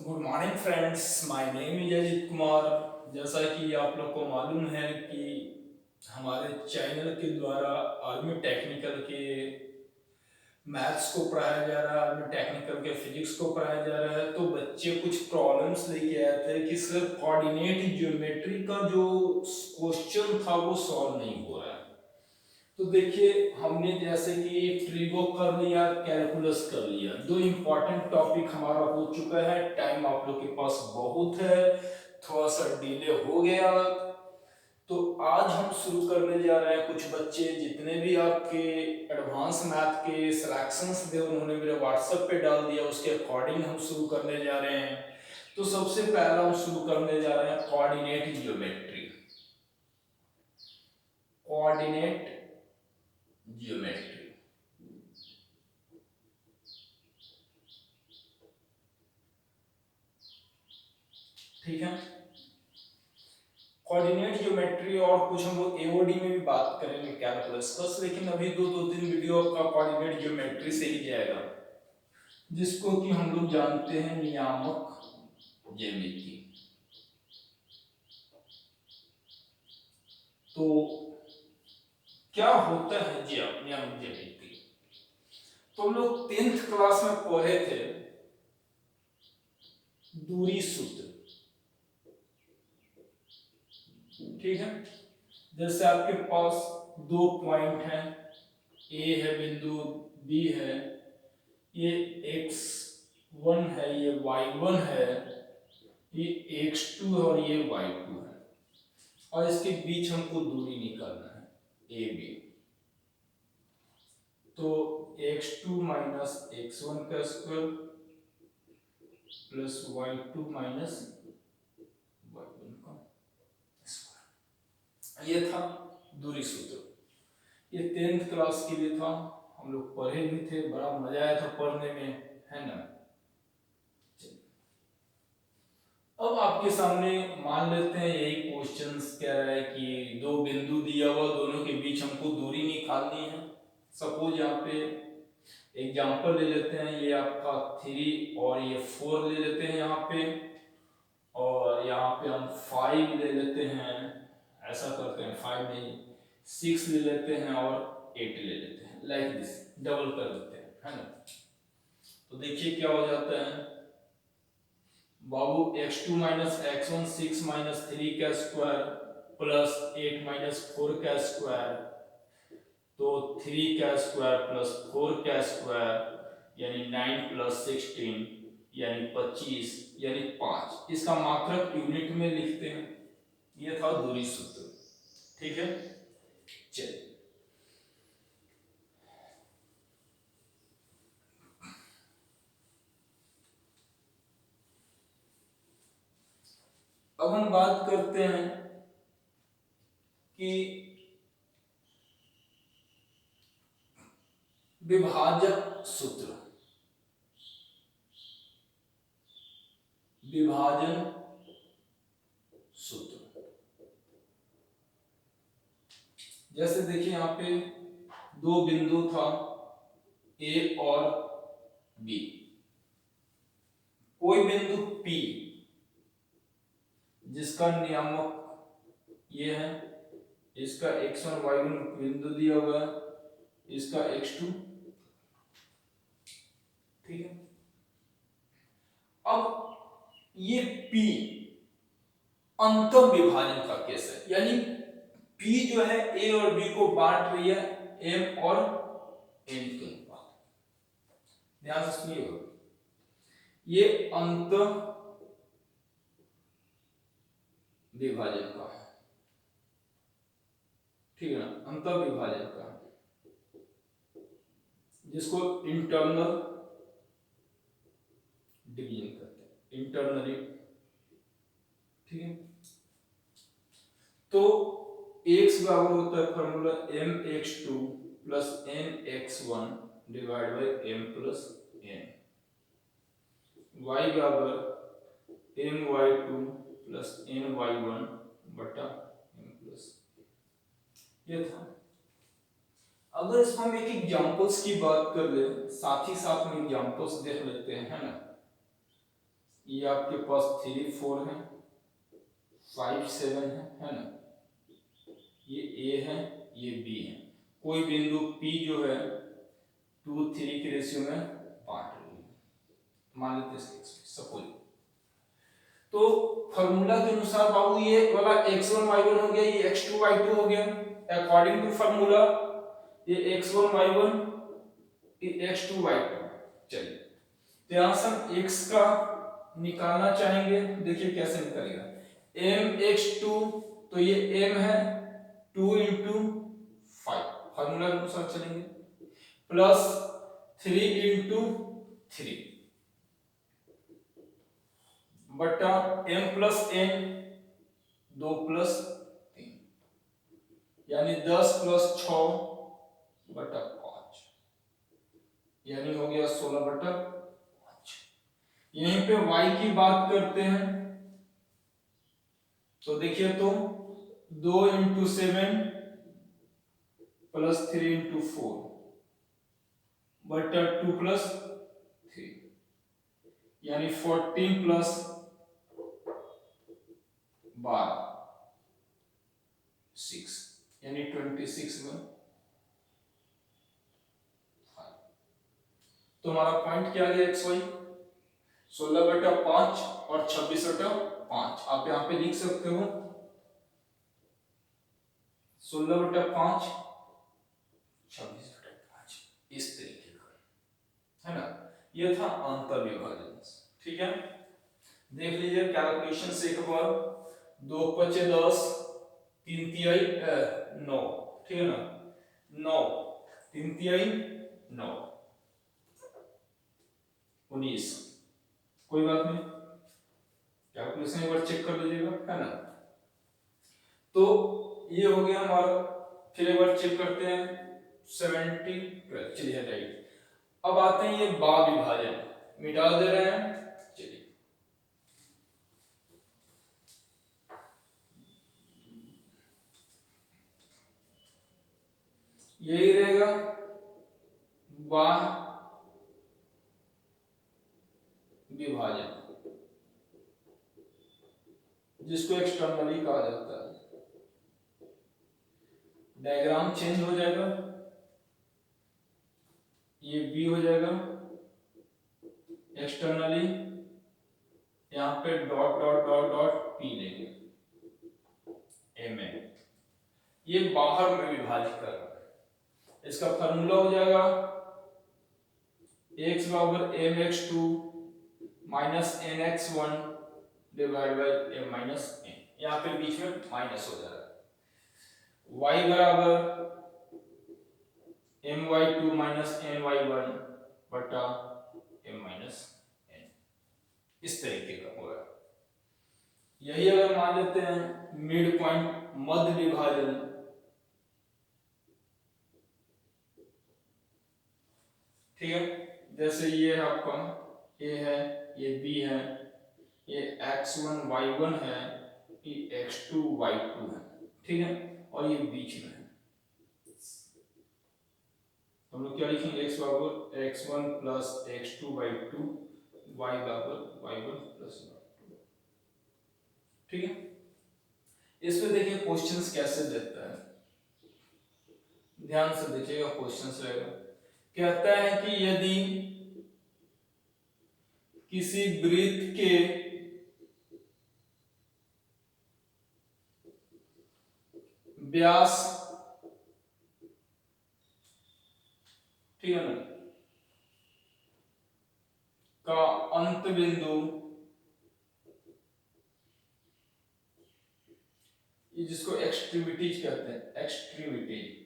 Good morning friends, my name is Ajit Kumar. जैसा कि आप लोग को मालूम है कि हमारे चैनल के द्वारा आर्मी टेक्निकल के मैथ्स को पढ़ाया जा रहा है, आर्मी टेक्निकल के फिजिक्स को पढ़ाया जा रहा है। तो बच्चे कुछ प्रॉब्लम्स लेके आए थे कि सर कोऑर्डिनेट ज्योमेट्री का जो क्वेश्चन था वो सॉल्व नहीं हो रहा है। तो देखिए, हमने जैसे कि ट्रिगो कर लिया, कैलकुलस कर लिया, दो इंपॉर्टेंट टॉपिक हमारा हो चुका है। टाइम आप लोग के पास बहुत है, थोड़ा सा डिले हो गया। तो आज हम शुरू करने जा रहे हैं। कुछ बच्चे जितने भी आपके एडवांस मैथ के सिलेक्शंस थे उन्होंने मेरे व्हाट्सएप पे डाल दिया, उसके अकॉर्डिंग हम शुरू करने जा रहे हैं। तो सबसे पहला हम शुरू करने जा रहे हैं कोऑर्डिनेट ज्योमेट्री। कोऑर्डिनेट ज्योमेट्री, ठीक है। कोऑर्डिनेट ज्योमेट्री और कुछ हम लोग एओडी में भी बात करेंगे, कैलकुलस बस, लेकिन अभी दो तीन वीडियो आपका कोऑर्डिनेट ज्योमेट्री से ही जाएगा, जिसको कि हम लोग जानते हैं नियामक ज्यामिति। तो क्या होता है जी नियामक ज्यामिति? तो हम लोग 10th क्लास में पढ़े थे दूरी सूत्र, ठीक है। जैसे आपके पास दो पॉइंट हैं, ए है बिंदु, बी है, ये x1 है, ये y1 है, ये x2 है और ये y2 है, और इसके बीच हमको दूरी निकालना है ए बी। तो x2 माइनस x1 का square plus y2 minus y1 का स्क्वायर, ये था दूरी सूत्र। ये 10th क्लास के लिए था, हम लोग पढ़े भी थे, बड़ा मजा आया था पढ़ने में, है ना। अब आपके सामने मान लेते हैं यही क्वेश्चंस कह रहा है कि दो बिंदु दिया हुआ, दोनों के बीच हमको दूरी निकालनी है। सपोज यहाँ पे एग्जांपल ले लेते हैं, ये आपका 3 और ये 4 ले लेते हैं यहाँ पे, और यहाँ पे हम 5 ले लेते हैं, ऐसा करते हैं, 5 नहीं 6 ले लेते हैं और 8 ले लेते हैं, लाइक दिस, डबल कर देते हैं, है ना। तो देखिए क्या हो जाता है बाबू, x2 माइनस x1 6 माइनस 3 का स्क्वायर प्लस 8 माइनस 4 का स्क्वायर, तो 3 का स्क्वायर प्लस 4 का स्क्वायर यानी 9 प्लस 16 यानी 25 यानी 5। इसका मात्रक यूनिट में लिखते हैं। ये था दूरी सूत्र, ठीक है। चलिए अब हम बात करते हैं कि विभाजक सूत्र, विभाजन सूत्र। जैसे देखिए यहाँ पे दो बिंदु था ए और बी, कोई बिंदु P जिसका नियामक ये है, इसका x1 y1 बिंदु दिया हुआ है, इसका x2, ठीक है। अब ये P अंतर विभाजन का केस है, यानी P जो है A और B को बांट रही है M और N के अनुपात। ध्यान से सुनिएगा, ये अंतर विभाजन का है, ठीक है ना, अंतर विभाजन का, जिसको इंटरनल डिवीजन कहते हैं, इंटरनली, ठीक है। तो x बराबर होता है formula mx2 plus nx1 divide by m plus n, y बराबर my2 प्लस ny1 बटा m प्लस, ये था। अगर इसमें हम एक एग्जांपल्स की बात कर ले, साथ ही साथ में एग्जांपल्स देख लेते हैं, है ना। ये आपके पास 3 4 है, 5 7 है ना, ये ए है, ये बी है। कोई बिंदु P जो है 2 3 के रेशियो में बांट रही है, मान लेते हैं सपोज। तो फॉर्मूला के अनुसार बाबू ये वाला x1 y1 हो गया, ये x2 y2 हो गया। अकॉर्डिंग टू फॉर्मूला ये x1 y1 ये x2 y2। चलिए तो यहां से हम x का निकालना चाहेंगे, देखिए कैसे निकलेगा। mx2 तो ये m है 2 into 5, फॉर्मूला के अनुसार चलेंगे, प्लस 3 into 3 बटा m प्लस n 2 प्लस 3 यानी 10 प्लस 6 बटा 5 यानी हो गया 16 बटा 5। यहीं पे y की बात करते हैं तो देखिए तो 2 into 7 प्लस 3 into 4 बटा 2 प्लस 3 यानी 14 प्लस 12 6 यानी 26 में 5। तो हमारा पॉइंट क्या आ गया एक्स वाई 16 बटा 5 और 26 बटा 5। आप यहाँ पे लिख सकते हो 16 बटा 5 26 बटा 5 इस तरीके का है ना। ये था अंतर विभाजन। ठीक है, देख लीजिए कैलकुलेशन से एक बार। 2 5 10 3 तिहाई 9, ठीक है ना, 9 3 तिहाई 9 19। कोई बात नहीं, कैलकुलेशन एक बार चेक कर लीजिएगा है ना। तो ये हो गया हमारा, फिर एक बार चेक करते हैं 70। चलिए राइट, अब आते हैं ये बा विभाजन, मिटा दे रहे हैं। चलिए यही रहेगा बा विभाजन, जिसको एक्सटर्नली कहा जाता है। डायग्राम चेंज हो जाएगा, ये बी हो जाएगा एक्सटर्नली, यहां पे dot dot dot dot P लेंगे एम ए, ये बाहर में विभाजित कर रहा है। इसका फार्मूला हो जाएगा x बराबर m x two minus n x one divide by m minus n, यहाँ पे बीच में माइनस हो जाएगा। y बराबर m y two minus n y one बटा एम माइनस एन, इस तरीके का होगा। यही अगर मान लेते हैं मिड पॉइंट मध्य विभाजन, ठीक है, जैसे ये है आपका ए है, ये बी है, ये x1 y1 है, ये x2 y2 है, ठीक है, और ये बीच में है। हम लोग क्या लिखेंगे, x बराबर x1 plus x2 y2, y बराबर y1 प्लस y2, ठीक है। इसमें देखिए क्वेश्चंस कैसे देता है, ध्यान से देखिएगा क्वेश्चंस रहेगा। कहता है कि यदि किसी वृत्त के व्यास, ठीक है ना, का अंत बिंदु, ये जिसको एक्सट्रीमिटीज कहते हैं, एक्सट्रीमिटीज,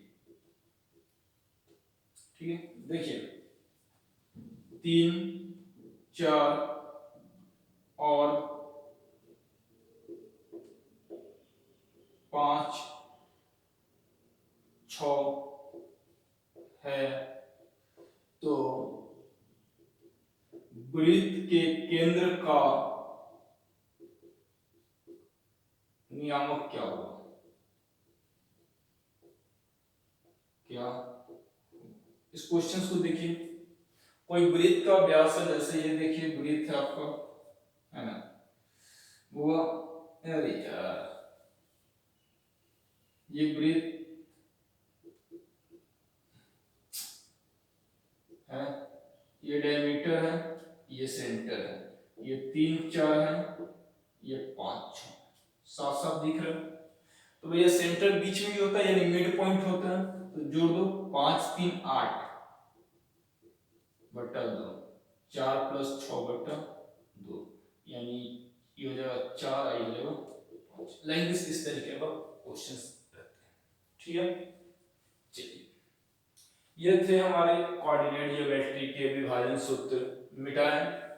ठीक है। देखिए 3 4 और 5 6 है, तो वृत्त के केंद्र का नियामक क्या होगा, क्या। इस क्वेश्चन को देखिए, कोई वृत्त का व्यास है, जैसे ये देखिए वृत्त है आपका है ना, वो अरे यार ये ब्रेथ है, ये डायमीटर है, ये सेंटर है, ये 3 4 है, ये 5 6, साफ साफ दिख रहा है। तो भैया सेंटर बीच में ही होता है, यानी मिड पॉइंट होता है, तो जोड़ दो 5 3 8 बटा 2, 4 + 6 बटा 2, यानी ये हो जाएगा 4, आई हो जाएगा 5। लाइक दिस, इस तरीके का क्वेश्चंस रहते हैं। ठीक है, चलिए ये थे हमारे कोऑर्डिनेट ज्योमेट्री के विभाजन सूत्र, मिटाएं।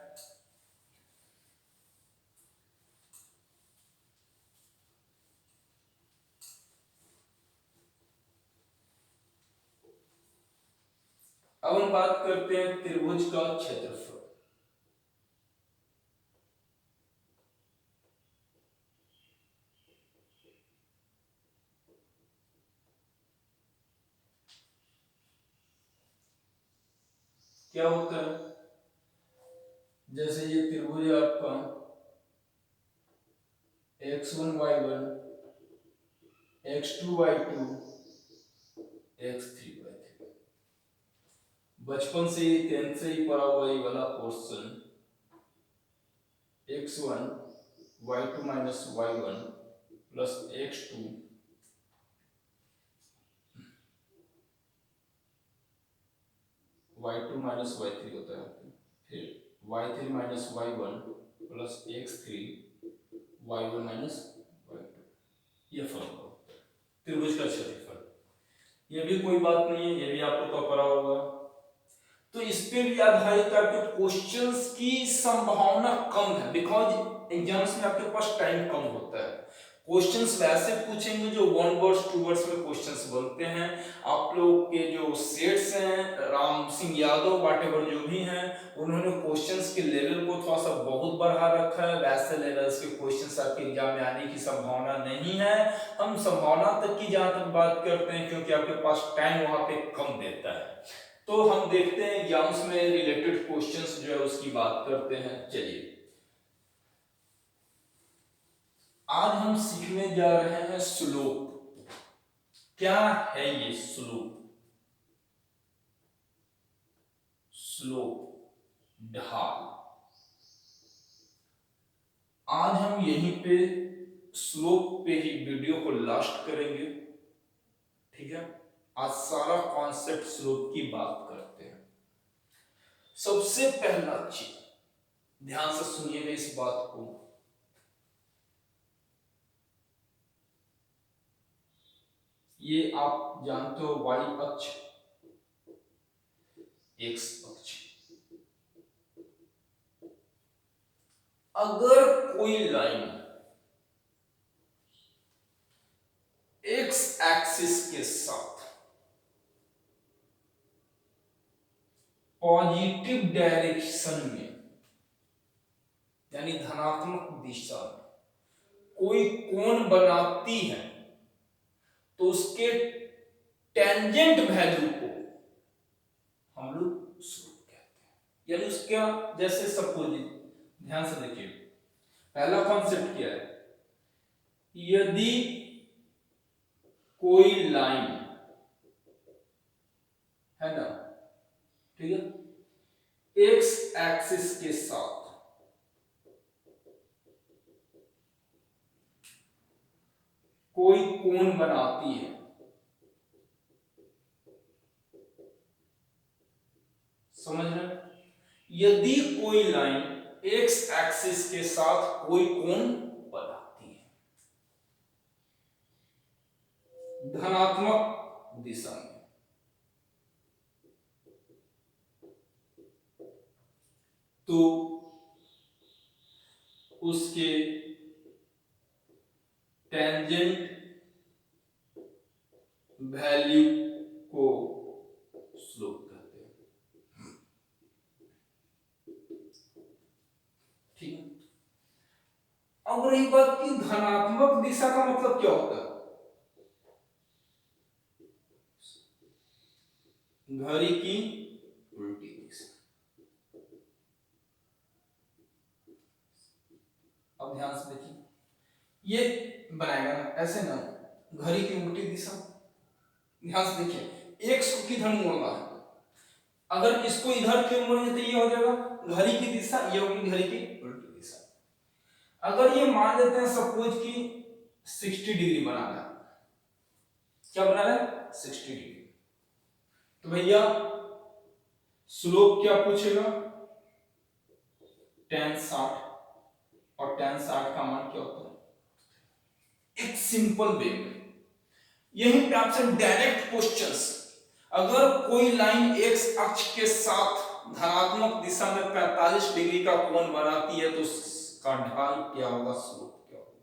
अब हम बात करते हैं त्रिभुज का क्षेत्रफल। क्या होता है, जैसे ये त्रिभुज है आपका x1 y1 x2 y2 x3 y3, बचपन से ही 10th से ही पढ़ा हुआ ये वाला question, x1 y2 minus y1 plus x2 y2 minus y3 होता है, फिर y3 minus y1 plus x3 y1 minus y2, ये फॉर्मूला होता है त्रिभुज का क्षेत्रफल। ये भी कोई बात नहीं है, ये भी आप लोग का पढ़ा होगा। तो इस पे भी आधारित आपके क्वेश्चंस की संभावना कम है, बिकॉज एग्जाम्स में आपके पास टाइम कम होता है। क्वेश्चंस वैसे पूछेंगे जो 1 वर्ड्स 2 वर्ड्स में क्वेश्चंस बनते हैं। आप लोग के जो सेट्स हैं, राम सिंह यादव वाटेवर जो भी हैं, उन्होंने क्वेश्चंस के लेवल को थोड़ा सा बहुत बढ़ा रखा है। वैसे लेवल्स के क्वेश्चंस आपके एग्जाम में आने की संभावना नहीं है। हम संभावना तक की जहां तक बात करते हैं, क्योंकि आपके पास टाइम वहां पे कम देता है। तो हम देखते हैं एग्जाम्स में रिलेटेड क्वेश्चंस जो है उसकी बात करते हैं। चलिए आज हम सीखने जा रहे हैं स्लोप। क्या है ये स्लोप? स्लोप ढाल। आज हम यहीं पे स्लोप पे ही वीडियो को लास्ट करेंगे, ठीक है। आज सारा कॉन्सेप्ट स्लोप की बात करते हैं। सबसे पहला चीज, ध्यान से सुनिएगा इस बात को, ये आप जानते हो y अक्ष, x अक्ष। अगर कोई लाइन x एक्सिस के साथ पॉजिटिव डायरेक्शन में, यानी धनात्मक दिशा में कोई कोण बनाती है, तो उसके टेंजेंट वैल्यू को हम लोग स्लोप कहते हैं। यानी उसका, जैसे सपोज, ध्यान से देखिए, पहला कॉन्सेप्ट क्या है, यदि कोई लाइन है ना, ठीक है, एक्स एक्सिस के साथ कोई कोण बनाती है, समझ रहे, यदि कोई लाइन एक्स एक्सिस के साथ कोई कोण बनाती है धनात्मक दिशा में, तो उसके टेंजेंट वैल्यू को स्लोप कहते हैं, ठीक है। अब रही बात की धनात्मक दिशा का मतलब क्या होता है, घड़ी की उल्टी दिशा। ये बनाएगा ना ऐसे ना, घड़ी की उल्टी दिशा। ध्यान से देखिए, एक्स को किधर मोड़ना है, अगर इसको इधर क्यों मोड़ेंगे तो ये हो जाएगा घड़ी की दिशा, ये होगी घड़ी की उल्टी दिशा। अगर ये मान लेते हैं सपोज कि 60 डिग्री बना रहा है, क्या बना रहा है 60 डिग्री, तो भैया स्लोप क्या पूछेगा tan 60, और tan 60 का मान क्या होता है, एक सिंपल वे में यहीं पे आपसे डायरेक्ट क्वेश्चंस, अगर कोई लाइन एक्स अक्ष के साथ धनात्मक दिशा में 45 डिग्री का कोण बनाती है तो उसका ढाल क्या होगा, स्लोप क्या होगा।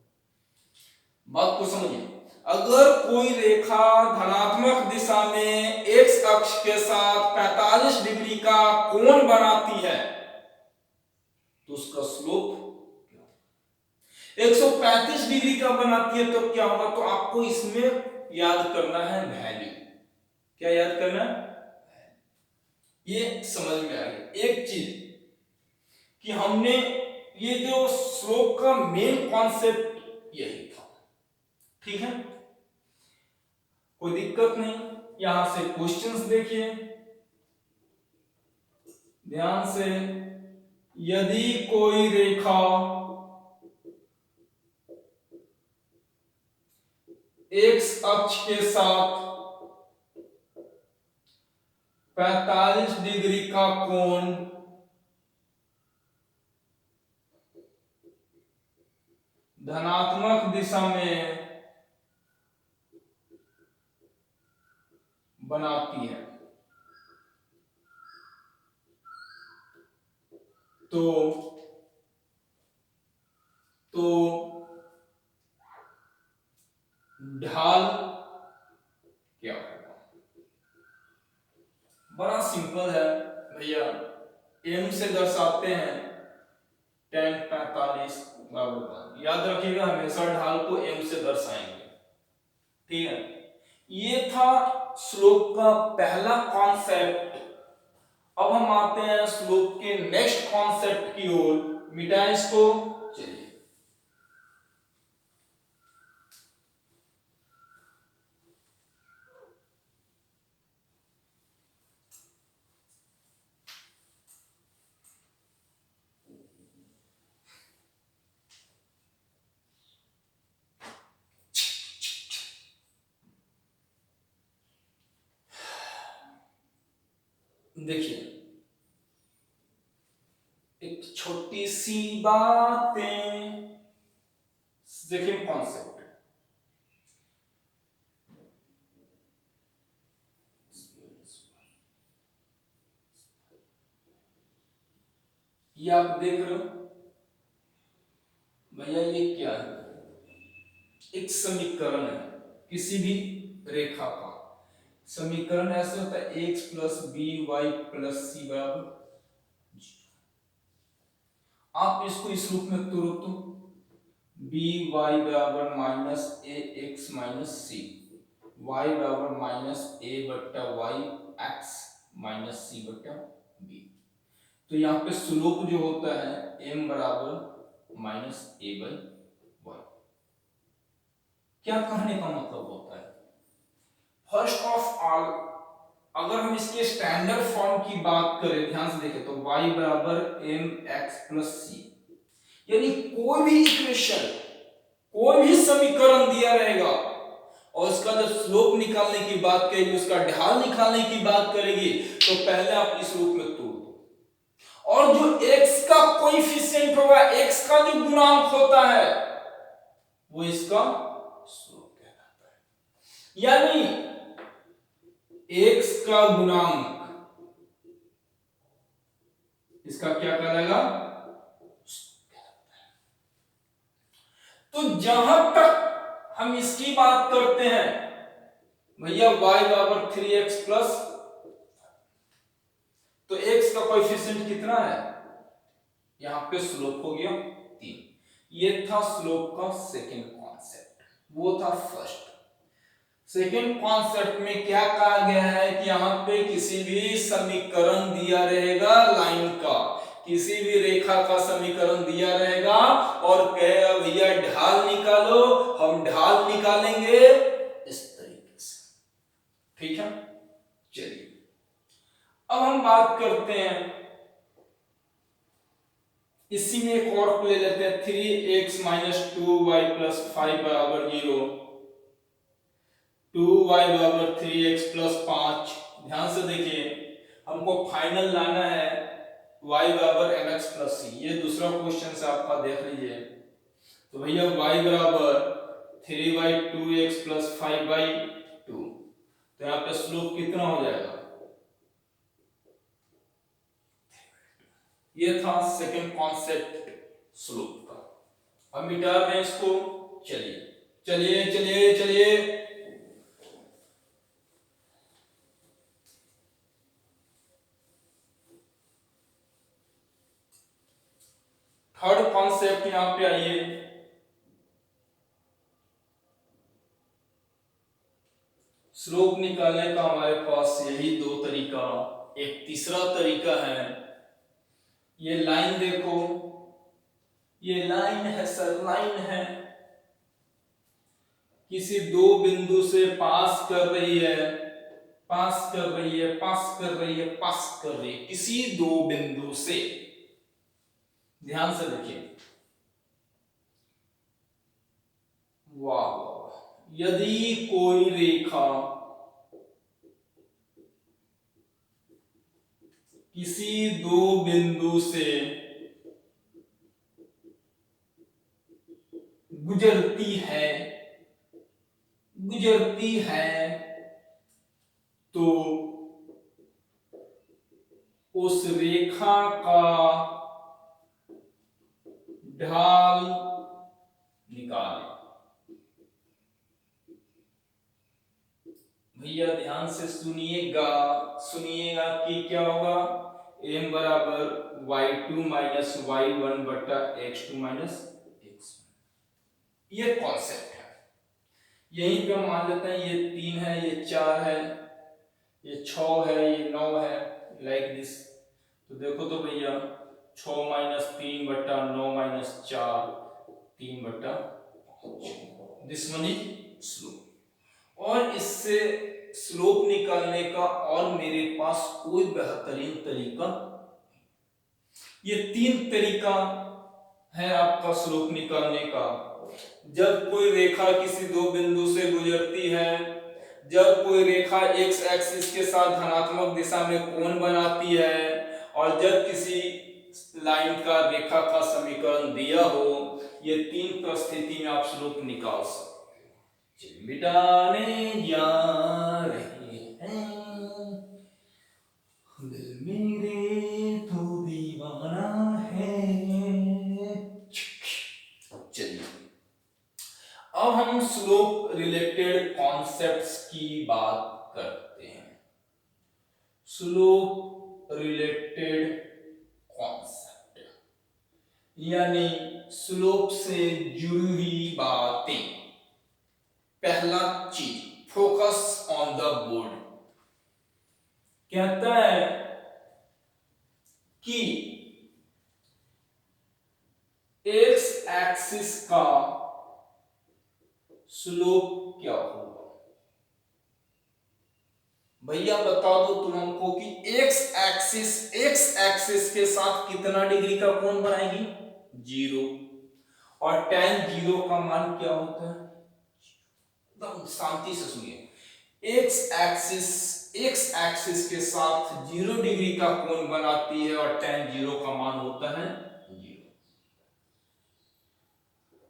बात को समझिए, अगर कोई रेखा धनात्मक दिशा में एक्स अक्ष के साथ 45 डिग्री का कोण बनाती है तो उसका स्लोप 135 डिग्री का बनाती है तो क्या होगा, तो आपको इसमें याद करना है वैल्यू। क्या याद करना है, ये समझ में आ गया। एक चीज कि हमने ये जो स्लोप का मेन कॉन्सेप्ट यही था, ठीक है, कोई दिक्कत नहीं। यहां से क्वेश्चंस देखिए ध्यान से, यदि कोई रेखा एक्स अक्ष के साथ 45 डिग्री का कोण धनात्मक दिशा में बनाती है तो ढाल क्या होगा। बड़ा सिंपल है भैया, एम से दर्शाते हैं tan 45 बराबर, याद रखिएगा हमेशा ढाल को एम से दर्शाएंगे, ठीक है। ये था स्लोप का पहला कॉन्सेप्ट। अब हम आते हैं स्लोप के नेक्स्ट कॉन्सेप्ट की ओर, मिटाएं इसको, चलिए। देखिए एक छोटी सी बातें, देखिए कॉन्सेप्ट, ये आप देख रहे हो भैया, ये क्या है, एक समीकरण है किसी भी रेखा का। समीकरण ऐसे होता है X plus B Y plus C बराबर, आप इसको इस रूप में तोड़ो तो बी वाई बराबर minus A X minus C, Y बराबर माइनस ए बट्टा वाई एक्स माइनस सी बट्टा बी। तो यहाँ पे स्लोप जो होता है m बराबर माइनस ए बाई वाई। क्या कहने का मतलब होता है, फर्स्ट ऑफ ऑल अगर हम इसके स्टैंडर्ड फॉर्म की बात करें, ध्यान से देखें तो y बराबर एम एक्स प्लस सी, यानी कोई भी इक्वेशन, कोई भी समीकरण दिया रहेगा और उसका जब स्लोप निकालने की बात करेगी, उसका ढाल निकालने की बात करेगी, तो पहले आप इस रूप में तोड़ दो, और जो x का कोएफिशिएंट होगा, x का जो गुणांक होता है वो इसका स्लोप कहलाता है। यानी x का गुणांक इसका क्या कहलाएगा, तो जहां तक हम इसकी बात करते हैं भैया y बराबर 3x प्लस, तो x का कोएफिशिएंट कितना है, यहां पे स्लोप हो गया 3। ये था स्लोप का सेकंड कॉन्सेप्ट, वो था फर्स्ट। सेकंड कॉन्सेप्ट में क्या कहा गया है कि यहां पे किसी भी समीकरण दिया रहेगा लाइन का, किसी भी रेखा का समीकरण दिया रहेगा और कहेगा भैया ढाल निकालो, हम ढाल निकालेंगे इस तरीके से, ठीक है। चलिए अब हम बात करते हैं, इसी में एक और ले लेते हैं, 3x माइनस 2y प्लस 5 बराबर 0, 2y बराबर 3x प्लस 5। ध्यान से देखिए, हमको फाइनल लाना है y बराबर mx प्लस c। ये दूसरा क्वेश्चन से आपका देख लीजिए। तो भैया y बराबर 3/2x प्लस 5/2, तो यहाँ पे स्लोप कितना हो जाएगा, ये था सेकंड कॉन्सेप्ट स्लोप का। अब मिटा रहे हैं इसको। चलिए चलिए चलिए चलिए, थर्ड कॉन्सेप्ट यहां पे आइए। स्लोप निकालने का हमारे पास यही दो तरीका, एक तीसरा तरीका है, ये लाइन देखो, ये लाइन है सर, लाइन है, किसी दो बिंदु से पास कर रही है, पास कर रही है, पास कर रही है, पास कर रही है, किसी दो बिंदु से। ध्यान से देखिए, वाह, यदि कोई रेखा किसी दो बिंदु से गुजरती है, गुजरती है, तो उस रेखा का ढाल निकालें। भैया ध्यान से सुनिएगा, सुनिएगा कि क्या होगा, m बराबर y2 माइनस y1 बटा x2 माइनस x1। ये कॉन्सेप्ट है, यहीं पे मान लेते हैं ये 3 है, ये 4 है, ये 6 है, ये 9 है, लाइक दिस। तो देखो तो भैया 6 माइनस 3 बटा 9 माइनस 4, 3 बटा 5, दिस वन इज स्लोप। और इससे स्लोप निकालने का और मेरे पास कोई बेहतरीन तरीका, ये 3 तरीका है आपका स्लोप निकालने का। जब कोई रेखा किसी दो बिंदु से गुजरती है, जब कोई रेखा x एक्सिस के साथ धनात्मक दिशा में कोण बनाती है, और जब किसी लाइन का रेखा का समीकरण दिया हो, ये 3 परिस्थिति में आप स्लोप निकाल सकते हो। मिटाने जा रहे हैं दिल मेरे तो दीवाना है। चलिए अब हम स्लोप रिलेटेड कॉन्सेप्ट्स की बात करते हैं। स्लोप रिलेटेड कॉन्सेप्ट यानी स्लोप से जुड़ी हुई बातें। पहला चीज, फोकस ऑन द बोर्ड, कहता है कि एक्स एक्सिस का स्लोप क्या होगा। भैया बता दो तुम हमको कि एक्स एक्सिस के साथ कितना डिग्री का कोण बनाएगी, 0, और tan 0 का मान क्या होता है, एकदम शांति से सुनिए, एक्स एक्सिस के साथ 0 डिग्री का कोण बनाती है और tan 0 का मान होता है 0।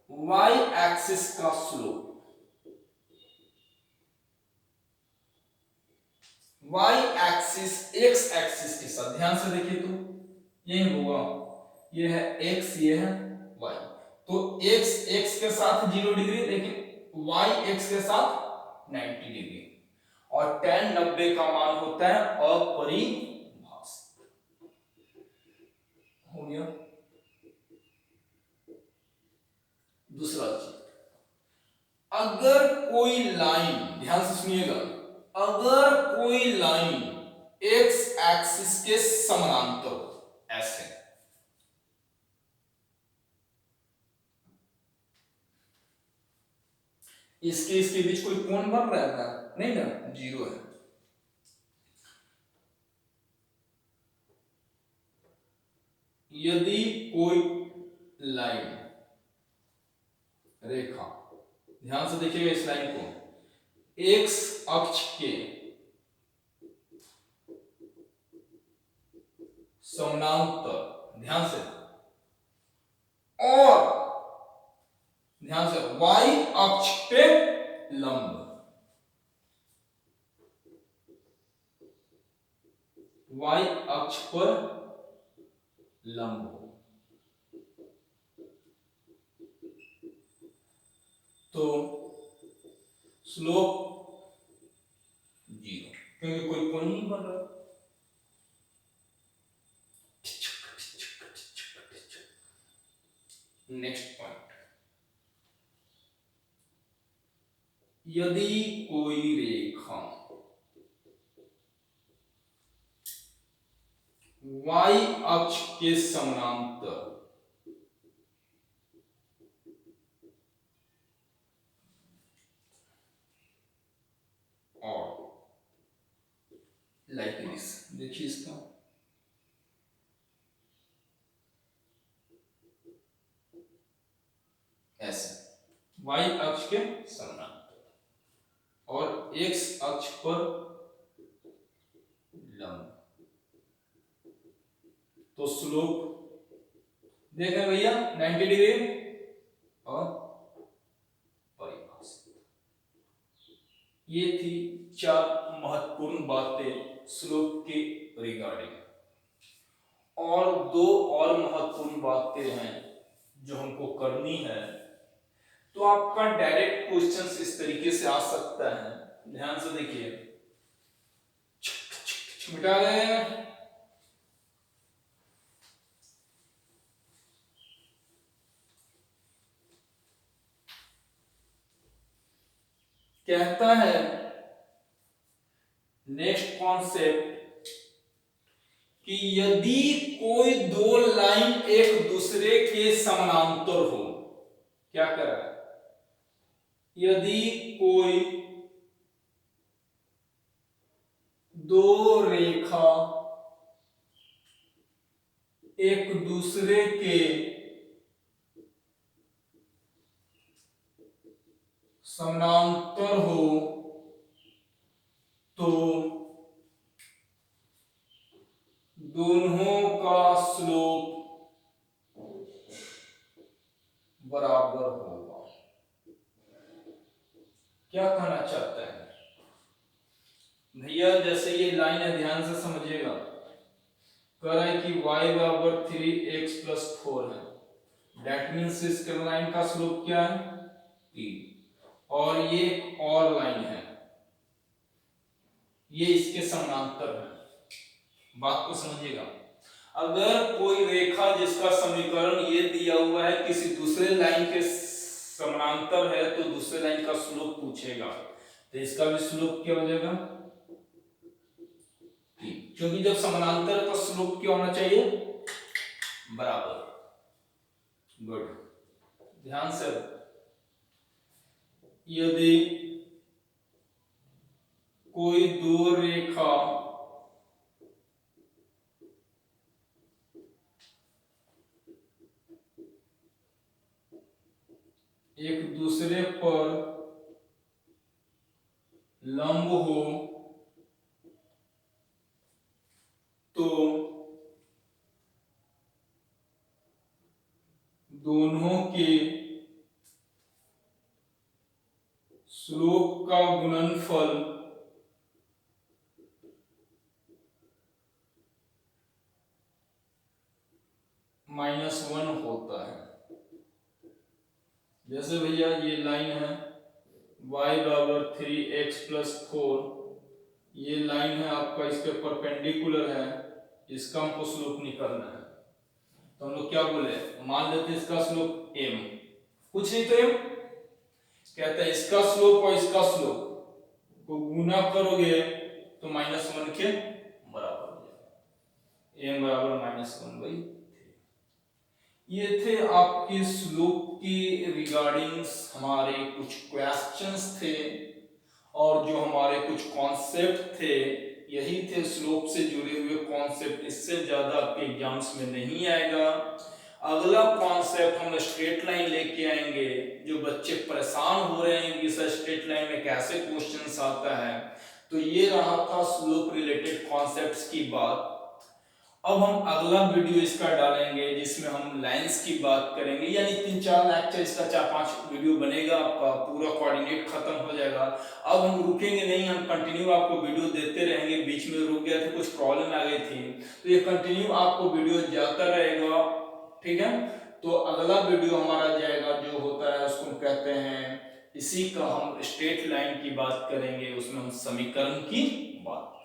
y एक्सिस का slope, y axis x axis के साथ, ध्यान से देखिए तो ये होगा, ये है x, ये है y, तो x के साथ 0 डिग्री, लेकिन y x के साथ 90 डिग्री, और tan 90 का मान होता है अपरिभाषित। हो गया। दूसरा चीज, अगर कोई लाइन, ध्यान से सुनिएगा, अगर कोई लाइन x एक्सिस के समानांतर ऐसे, इसके बीच कोई कोण बन रहा है ना? नहीं ना, जीरो है। यदि कोई लाइन, रेखा, ध्यान से देखिएगा इस लाइन को, एक्स अक्ष के समानांतर, ध्यान से, और ध्यान से वाई अक्ष पे लंब, वाई अक्ष पर लंब हो, तो स्लोप जीरो, क्योंकि कोई कोण नहीं बन रहा। नेक्स्ट पॉइंट, यदि कोई रेखा y अक्ष के समानांतर और लाइक दिस, देखिए इसका, ऐसे y अक्ष के समानांतर और x अक्ष पर लंब, तो स्लोप देख रहे हैं भैया 90 डिग्री और परिभाषित। ये थी 4 महत्वपूर्ण बातें स्लोप के रिगार्डिंग, और 2 और महत्वपूर्ण बातें हैं जो हमको करनी है। तो आपका डायरेक्ट क्वेश्चंस इस तरीके से आ सकता है, ध्यान से देखिए, मिटा रहे हैं, कहता है नेक्स्ट कॉन्सेप्ट कि यदि कोई 2 लाइन एक दूसरे के समानांतर हो, क्या करा, यदि कोई 2 रेखा एक दूसरे के समानांतर हो, तो दोनों का स्लोप बराबर होगा। क्या कहना चाहता है भैया, जैसे ये लाइन है, ध्यान से समझिएगा, कह रहा है कि y बराबर 3x + 4 है, दैट मीन्स इस लाइन का स्लोप क्या है 3, और ये और लाइन है, ये इसके समानांतर है। बात को समझिएगा, अगर कोई रेखा जिसका समीकरण ये दिया हुआ है किसी दूसरे लाइन के समानांतर है, तो दूसरे लाइन का स्लोप पूछेगा, तो इसका भी स्लोप क्या हो जाएगा, क्योंकि जब समानांतर तो स्लोप क्या होना चाहिए, बराबर। गुड, ध्यान से, यदि कोई 2 रेखा एक दूसरे पर लंब हो, तो दोनों के स्लोप का गुणनफल -1 होता है। जैसे भैया ये लाइन है y बराबर 3x + 4, ये लाइन है आपका, इस पे परपेंडिकुलर है, इसका हमको स्लोप निकालना है, तो हम लोग क्या बोले, मान लेते हैं इसका स्लोप m, कुछ नहीं तो m, कहता है इसका स्लोप और इसका स्लोप को गुना करोगे तो -1 के बराबर हो जाएगा, m बराबर -1/3। ये थे आपके स्लोप की रिगार्डिंग्स हमारे कुछ क्वेश्चंस थे और जो हमारे कुछ कॉन्सेप्ट थे, यही थे स्लोप से जुड़े हुए कॉन्सेप्ट। इससे ज्यादा आपके एग्जाम्स में नहीं आएगा। अगला कॉन्सेप्ट हम स्ट्रेट लाइन लेके आएंगे। जो बच्चे परेशान हो रहे हैं कि सर स्ट्रेट लाइन में कैसे क्वेश्चंस आता है, तो ये रहा था स्लोप रिलेटेड कॉन्सेप्ट्स की बात। अब हम अगला वीडियो इसका डालेंगे जिसमें हम लाइंस की बात करेंगे, यानी 3-4 लेक्चर इसका 4-5 वीडियो बनेगा, आपका पूरा कोऑर्डिनेट खत्म हो जाएगा। अब हम रुकेंगे नहीं, हम कंटिन्यू आपको वीडियो देते रहेंगे। बीच में रुक गया था, कुछ प्रॉब्लम आ गई थी, तो ये कंटिन्यू आपको वीडियो जाता रहेगा, ठीक है। तो अगला वीडियो हमारा जाएगा जो होता है उसको कहते हैं, इसी का हम स्ट्रेट लाइन की बात करेंगे, उसमें हम समीकरण की बात